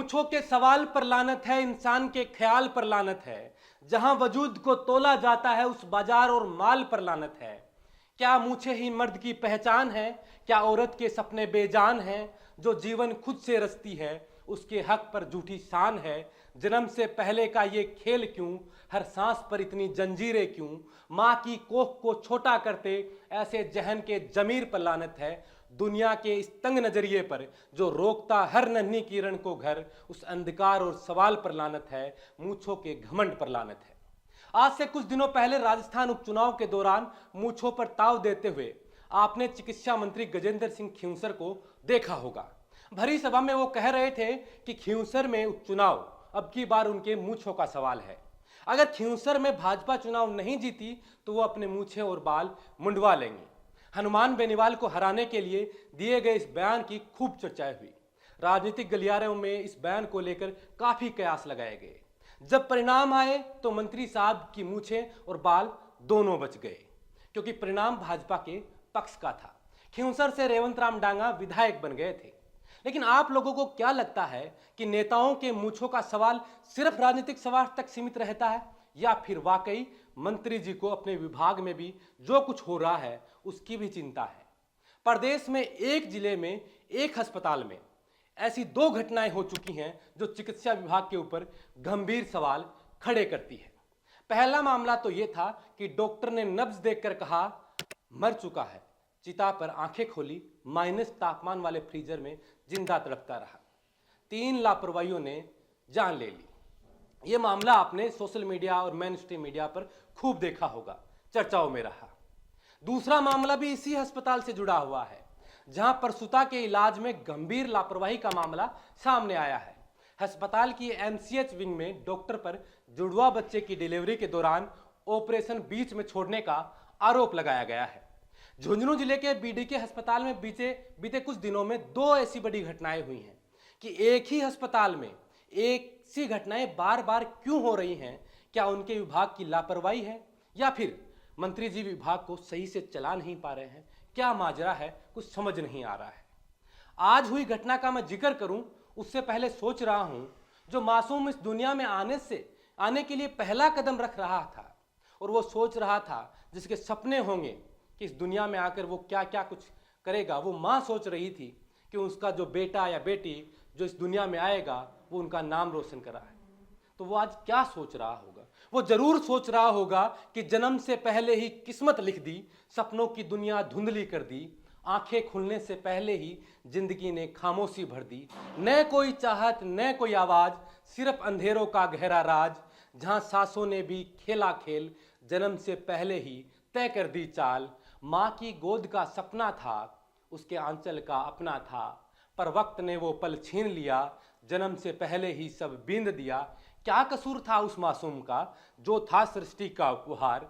मूंछों के सवाल पर लानत है, इंसान के ख्याल पर लानत है। जहां वजूद को तोला जाता है उस बाजार और माल पर लानत है। क्या मूंछें ही मर्द की पहचान है? क्या औरत के सपने बेजान हैं? जो जीवन खुद से रचती है उसके हक पर झूठी शान है। जन्म से पहले का ये खेल क्यों? हर सांस पर इतनी जंजीरें क्यों? माँ की कोख को छोटा करते ऐसे जहन के जमीर पर लानत है। दुनिया के इस तंग नजरिए पर जो रोकता हर नन्ही किरण को घर, उस अंधकार और सवाल पर लानत है। मूंछों के घमंड पर लानत है। आज से कुछ दिनों पहले राजस्थान उपचुनाव के दौरान मूंछों पर ताव देते हुए आपने चिकित्सा मंत्री गजेंद्र सिंह खींवसर को देखा होगा। भरी सभा में वो कह रहे थे कि खींवसर में उपचुनाव अब की बार उनके मूंछों का सवाल है। अगर खींवसर में भाजपा चुनाव नहीं जीती तो वो अपने मूंछें और बाल मुंडवा लेंगे। हनुमान बेनीवाल को हराने के लिए दिए गए इस बयान की खूब चर्चाएं हुई। राजनीतिक गलियारों में इस बयान को लेकर काफी कयास लगाए गए। जब परिणाम आए तो मंत्री साहब की मूछें और बाल दोनों बच गए, क्योंकि परिणाम भाजपा के पक्ष का था। खींवसर से रेवंत राम डांगा विधायक बन गए थे। लेकिन आप लोगों को क्या लगता है कि नेताओं के मूछों का सवाल सिर्फ राजनीतिक सवाल तक सीमित रहता है, या फिर वाकई मंत्री जी को अपने विभाग में भी जो कुछ हो रहा है उसकी भी चिंता है? प्रदेश में एक जिले में एक अस्पताल में ऐसी दो घटनाएं हो चुकी हैं जो चिकित्सा विभाग के ऊपर गंभीर सवाल खड़े करती है। पहला मामला तो यह था कि डॉक्टर ने नब्ज देखकर कहा मर चुका है, चिता पर आंखें खोली, माइनस तापमान वाले फ्रीजर में जिंदा तड़पता रहा। 3 लापरवाहियों ने जान ले ली। यह मामला आपने सोशल मीडिया और मेन स्ट्रीम मीडिया पर खूब देखा होगा, चर्चाओं में रहा। दूसरा मामला भी इसी अस्पताल से जुड़ा हुआ है, जहां प्रसूता के इलाज में गंभीर लापरवाही का मामला सामने आया है। अस्पताल की एमसीएच विंग में डॉक्टर पर जुड़वा बच्चे की डिलीवरी के दौरान ऑपरेशन बीच में छोड़ने का आरोप लगाया गया है। झुंझुनू जिले के बीडीके अस्पताल में बीते कुछ दिनों में 2 ऐसी बड़ी घटनाएं हुई हैं कि एक ही अस्पताल में एक सी घटनाएं बार बार क्यों हो रही हैं? क्या उनके विभाग की लापरवाही है, या फिर मंत्री जी विभाग को सही से चला नहीं पा रहे हैं? क्या माजरा है, कुछ समझ नहीं आ रहा है। आज हुई घटना का मैं जिक्र करूं उससे पहले सोच रहा हूं, जो मासूम इस दुनिया में आने के लिए पहला कदम रख रहा था और वो सोच रहा था, जिसके सपने होंगे कि इस दुनिया में आकर वो क्या क्या कुछ करेगा। वो माँ सोच रही थी कि उसका जो बेटा या बेटी जो इस दुनिया में आएगा वो उनका नाम रोशन करा है। तो वो आज क्या सोच रहा होगा? वो जरूर सोच रहा होगा कि जन्म से पहले ही किस्मत लिख दी, सपनों की दुनिया धुंधली कर दी, आंखें खुलने से पहले ही जिंदगी ने खामोशी भर दी। न कोई चाहत न कोई आवाज, सिर्फ अंधेरों का गहरा राज, जहां सांसों ने भी खेला खेल, जन्म से पहले ही तय कर दी चाल। माँ की गोद का सपना था, उसके आंचल का अपना था, पर वक्त ने वो पल छीन लिया, जन्म से पहले ही सब बींद दिया। क्या कसूर था उस मासूम का जो था सृष्टि का उपहार,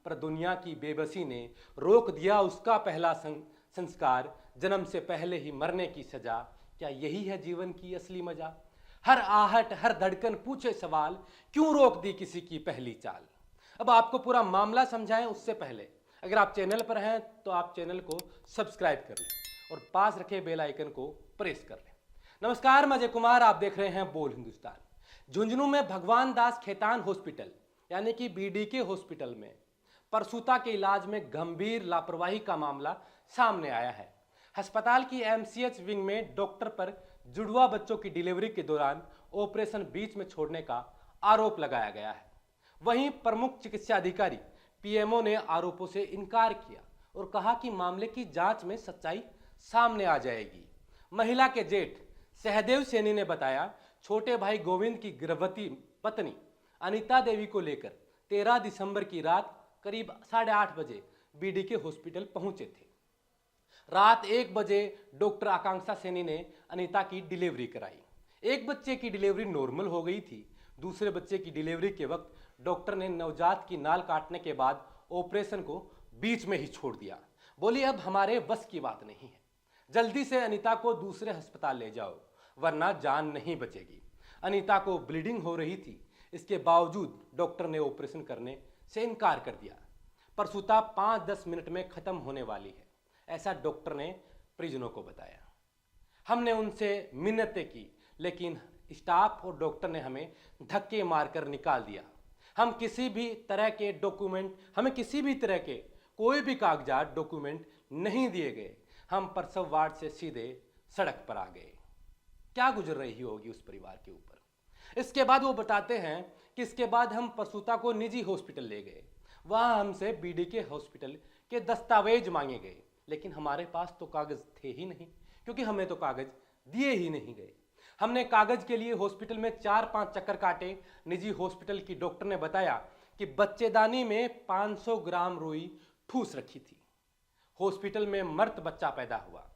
पर दुनिया की बेबसी ने रोक दिया उसका पहला संस्कार। जन्म से पहले ही मरने की सजा, क्या यही है जीवन की असली मजा? हर आहट हर धड़कन पूछे सवाल, क्यों रोक दी किसी की पहली चाल? अब आपको पूरा मामला समझाएं उससे पहले अगर आप चैनल पर हैं तो आप चैनल को सब्सक्राइब कर लें और पास रखे बेल आइकन को प्रेस कर लें। नमस्कार, मैं अजय कुमार, आप देख रहे हैं बोल हिंदुस्तान। झुंझुनू में भगवान दास खेतान हॉस्पिटल यानी कि बीडीके हॉस्पिटल में प्रसूता के इलाज में गंभीर लापरवाही का मामला सामने आया है। अस्पताल की एमसीएच विंग में डॉक्टर पर जुड़वा बच्चों की डिलीवरी के दौरान ऑपरेशन बीच में छोड़ने का आरोप लगाया गया है। वहीं प्रमुख चिकित्सा अधिकारी पीएमओ ने आरोपों से इनकार किया और कहा कि मामले की जांच में सच्चाई सामने आ जाएगी। महिला के जेठ सहदेव सैनी ने बताया, छोटे भाई गोविंद की गर्भवती पत्नी अनीता देवी को लेकर 13 दिसंबर की रात करीब 8:30 बजे बीडीके हॉस्पिटल पहुंचे थे। रात 1 बजे डॉक्टर आकांक्षा सैनी ने अनीता की डिलीवरी कराई। एक बच्चे की डिलीवरी नॉर्मल हो गई थी। दूसरे बच्चे की डिलीवरी के वक्त डॉक्टर ने नवजात की नाल काटने के बाद ऑपरेशन को बीच में ही छोड़ दिया। बोली अब हमारे बस की बात नहीं है, जल्दी से अनीता को दूसरे अस्पताल ले जाओ वरना जान नहीं बचेगी। अनीता को ब्लीडिंग हो रही थी, इसके बावजूद डॉक्टर ने ऑपरेशन करने से इनकार कर दिया। प्रसूता 5-10 मिनट में खत्म होने वाली है, ऐसा डॉक्टर ने परिजनों को बताया। हमने उनसे मिन्नतें की, लेकिन स्टाफ और डॉक्टर ने हमें धक्के मारकर निकाल दिया। हम किसी भी तरह के डॉक्यूमेंट, हमें किसी भी तरह के कोई भी कागजात डॉक्यूमेंट नहीं दिए गए। हम प्रसव वार्ड से सीधे सड़क पर आ गए। क्या गुजर रही होगी उस परिवार के ऊपर। इसके बाद वो बताते हैं कि इसके बाद हम प्रसूता को निजी हॉस्पिटल ले गए। वहाँ हमसे बीडीके हॉस्पिटल के दस्तावेज मांगे गए, लेकिन हमारे पास तो कागज थे ही नहीं, क्योंकि हमें तो कागज दिए ही नहीं गए। हमने कागज के लिए हॉस्पिटल में 4-5 चक्कर काटे। निजी हॉस्पिटल की डॉक्टर ने बताया कि बच्चेदानी में 500 ग्राम रुई ठूस रखी थी। हॉस्पिटल में मर्द बच्चा पैदा हुआ।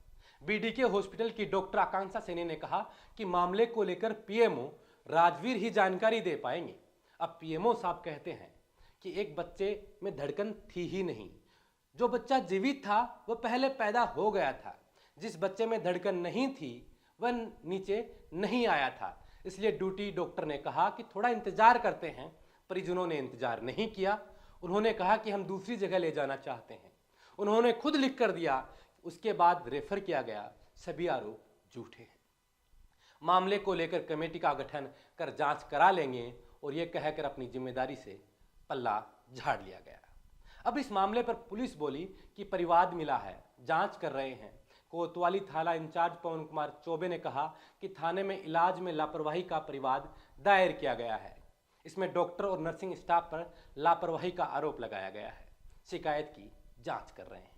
बीडीके हॉस्पिटल की डॉक्टर आकांक्षा सैनी ने कहा कि मामले को लेकर पीएमओ राजवीर ही जानकारी दे पाएंगे। अब पीएमओ साहब कहते हैं कि एक बच्चे में धड़कन थी ही नहीं। जो बच्चा जीवित था वह पहले पैदा हो गया था। जिस बच्चे में धड़कन नहीं थी वह नीचे नहीं आया था। इसलिए ड्यूटी डॉक्टर ने कहा कि थोड़ा इंतजार करते हैं। परिजनों ने इंतजार नहीं किया। उन्होंने कहा कि हम दूसरी जगह ले जाना चाहते हैं। उन्होंने खुद लिख कर दिया। उसके बाद रेफर किया गया। सभी आरोप झूठे हैं। मामले को लेकर कमेटी का गठन कर जांच करा लेंगे और यह कहकर अपनी जिम्मेदारी से पल्ला झाड़ लिया गया। अब इस मामले पर पुलिस बोली कि परिवाद मिला है, जांच कर रहे हैं। कोतवाली थाना इंचार्ज पवन कुमार चौबे ने कहा कि थाने में इलाज में लापरवाही का परिवाद दायर किया गया है। इसमें डॉक्टर और नर्सिंग स्टाफ पर लापरवाही का आरोप लगाया गया है। शिकायत की जांच कर रहे हैं।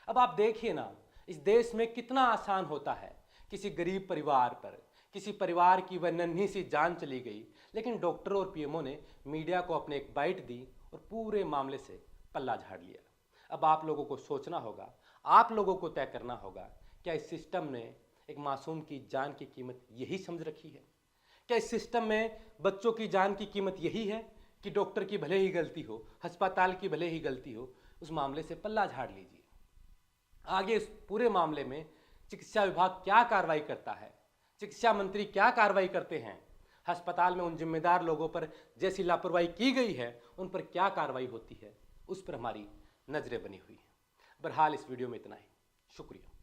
अब आप देखिए ना, इस देश में कितना आसान होता है किसी गरीब परिवार पर, किसी परिवार की वह नन्ही सी जान चली गई, लेकिन डॉक्टर और पीएमओ ने मीडिया को अपने एक बाइट दी और पूरे मामले से पल्ला झाड़ लिया। अब आप लोगों को सोचना होगा, आप लोगों को तय करना होगा, क्या इस सिस्टम ने एक मासूम की जान की कीमत यही समझ रखी है? क्या इस सिस्टम में बच्चों की जान की कीमत यही है कि डॉक्टर की भले ही गलती हो, अस्पताल की भले ही गलती हो, उस मामले से पल्ला झाड़ लीजिए। आगे इस पूरे मामले में चिकित्सा विभाग क्या कार्रवाई करता है, शिक्षा मंत्री क्या कार्रवाई करते हैं, अस्पताल में उन जिम्मेदार लोगों पर जैसी लापरवाही की गई है उन पर क्या कार्रवाई होती है, उस पर हमारी नजरें बनी हुई हैं। बहरहाल इस वीडियो में इतना ही। शुक्रिया।